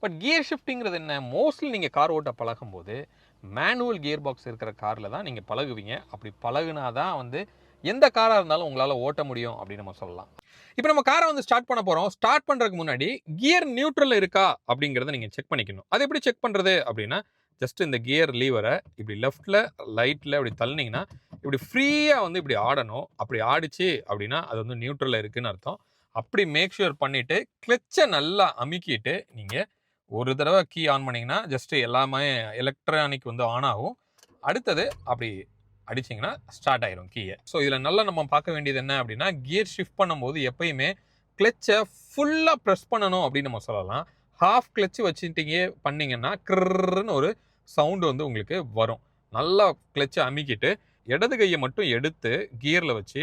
But gear ஷிஃப்டிங்கிறது என்ன? Mostly நீங்கள் car ஓட்ட பழகும்போது மேனுவல் கியர் பாக்ஸ் இருக்கிற காரில் தான் நீங்கள் பழகுவீங்க. அப்படி பழகுனா தான் வந்து எந்த காராக இருந்தாலும் உங்களால் ஓட்ட முடியும் அப்படின்னு நம்ம சொல்லலாம். இப்போ நம்ம காரை வந்து ஸ்டார்ட் பண்ண போகிறோம். ஸ்டார்ட் பண்ணுறதுக்கு முன்னாடி கியர் நியூட்ரல் இருக்கா அப்படிங்கிறத நீங்கள் செக் பண்ணிக்கணும். அது எப்படி செக் பண்ணுறது அப்படின்னா, ஜஸ்ட் இந்த கியர் லீவரை இப்படி லெஃப்ட்டில் லைட்டில் இப்படி தள்ளினீங்கன்னா இப்படி ஃப்ரீயாக வந்து இப்படி ஆடணும். அப்படி ஆடிச்சு அப்படின்னா அது வந்து நியூட்ரலில் இருக்குதுன்னு அர்த்தம். அப்படி மேக் ஷூர் பண்ணிவிட்டு கிளச்சை நல்லா அமுக்கிட்டு நீங்கள் ஒரு தடவை கீ ஆன் பண்ணிங்கன்னா ஜஸ்ட்டு எல்லாமே எலக்ட்ரானிக் வந்து ஆன் ஆகும். அடுத்தது அப்படி அடிச்சிங்கன்னா ஸ்டார்ட் ஆயிரும் கீயை. ஸோ இதில் நல்லா நம்ம பார்க்க வேண்டியது என்ன அப்படின்னா, கியர் ஷிஃப்ட் பண்ணும்போது எப்பயுமே கிளச்சை ஃபுல்லாக ப்ரெஸ் பண்ணணும் அப்படின்னு நம்ம சொல்லலாம். ஹாஃப் கிளச்சு வச்சுட்டீங்க பண்ணிங்கன்னா கிர்ன்னு ஒரு சவுண்டு வந்து உங்களுக்கு வரும். நல்லா கிளச்சை அமுக்கிட்டு இடது கையை மட்டும் எடுத்து கியரில் வச்சு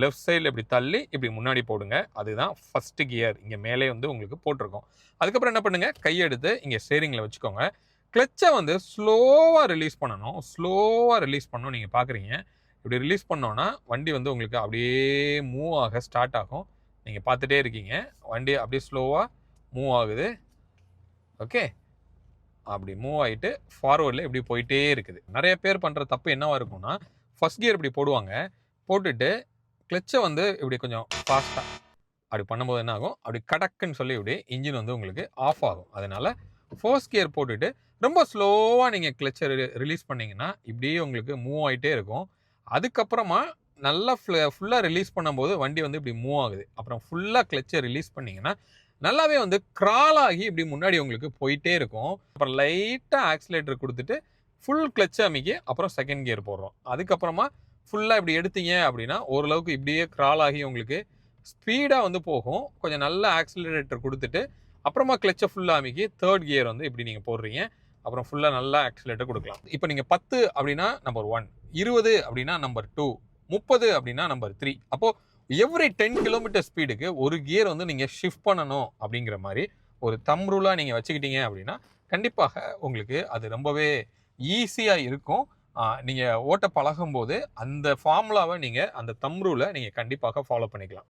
லெஃப்ட் சைடில் இப்படி தள்ளி இப்படி முன்னாடி போடுங்க. அதுதான் ஃபஸ்ட்டு கியர். இங்கே மேலே வந்து உங்களுக்கு போட்டிருக்கோம். அதுக்கப்புறம் என்ன பண்ணுங்கள், கையெடுத்து இங்கே ஸ்டீரிங்கில் வச்சுக்கோங்க. கிளச்சை வந்து ஸ்லோவாக ரிலீஸ் பண்ணணும். ஸ்லோவாக ரிலீஸ் பண்ணணும். நீங்கள் பார்க்குறீங்க, இப்படி ரிலீஸ் பண்ணோன்னா வண்டி வந்து உங்களுக்கு அப்படியே மூவ் ஆக ஸ்டார்ட் ஆகும். நீங்கள் பார்த்துட்டே இருக்கீங்க, வண்டி அப்படியே ஸ்லோவாக மூவ் ஆகுது. ஓகே, அப்படி மூவ் ஆகிட்டு ஃபார்வர்டில் இப்படி போயிட்டே இருக்குது. நிறைய பேர் பண்ணுற தப்பு என்னவாக இருக்கும்னா, ஃபஸ்ட் கியர் இப்படி போடுவாங்க, போட்டுட்டு கிளச்சை வந்து இப்படி கொஞ்சம் ஃபாஸ்ட்டாக அப்படி பண்ணும்போது என்ன ஆகும், அப்படி கடக்குன்னு சொல்லி இப்படி இன்ஜின் வந்து உங்களுக்கு ஆஃப் ஆகும். அதனால் ஃபர்ஸ்ட் கியர் போட்டுட்டு ரொம்ப ஸ்லோவாக நீங்கள் கிளச்சை ரிலீஸ் பண்ணிங்கன்னா இப்படியே உங்களுக்கு மூவ் ஆகிட்டே இருக்கும். அதுக்கப்புறமா நல்லா ஃபுல்லாக ரிலீஸ் பண்ணும்போது வண்டி வந்து இப்படி மூவ் ஆகுது. அப்புறம் ஃபுல்லாக கிளச்சை ரிலீஸ் பண்ணிங்கன்னா நல்லாவே வந்து கிரால் ஆகி இப்படி முன்னாடி உங்களுக்கு போயிட்டே இருக்கும். அப்புறம் லைட்டாக ஆக்சிலேட்டர் கொடுத்துட்டு ஃபுல் கிளச்சை அமைக்கி அப்புறம் செகண்ட் கியர் போடுறோம். அதுக்கப்புறமா ஃபுல்லாக இப்படி எடுத்தீங்க அப்படின்னா ஓரளவுக்கு இப்படியே கிரால் ஆகி உங்களுக்கு ஸ்பீடாக வந்து போகும். கொஞ்சம் நல்ல ஆக்சிலரேட்டர் கொடுத்துட்டு அப்புறமா கிளச்சை ஃபுல்லாக அமைக்கி தேர்ட் கியர் வந்து இப்படி நீங்கள் போடுறீங்க. அப்புறம் ஃபுல்லாக நல்லா ஆக்சிலேட்டர் கொடுக்கலாம். இப்போ நீங்கள் 10 அப்படின்னா நம்பர் 1, 20 அப்படின்னா நம்பர் 2, 30 அப்படின்னா நம்பர் 3. அப்போது எவ்ரி 10 கிலோமீட்டர் ஸ்பீடுக்கு ஒரு கியர் வந்து நீங்கள் ஷிஃப்ட் பண்ணணும் அப்படிங்கிற மாதிரி ஒரு தம் ரூலாக நீங்கள் வச்சுக்கிட்டீங்க அப்படின்னா கண்டிப்பாக உங்களுக்கு அது ரொம்பவே ஈஸியாக இருக்கும். நீங்கள் ஓட்ட பழகும்போது அந்த ஃபார்முலாவை நீங்கள் அந்த தம் ரூலை நீங்கள் கண்டிப்பாக ஃபாலோ பண்ணிக்கலாம்.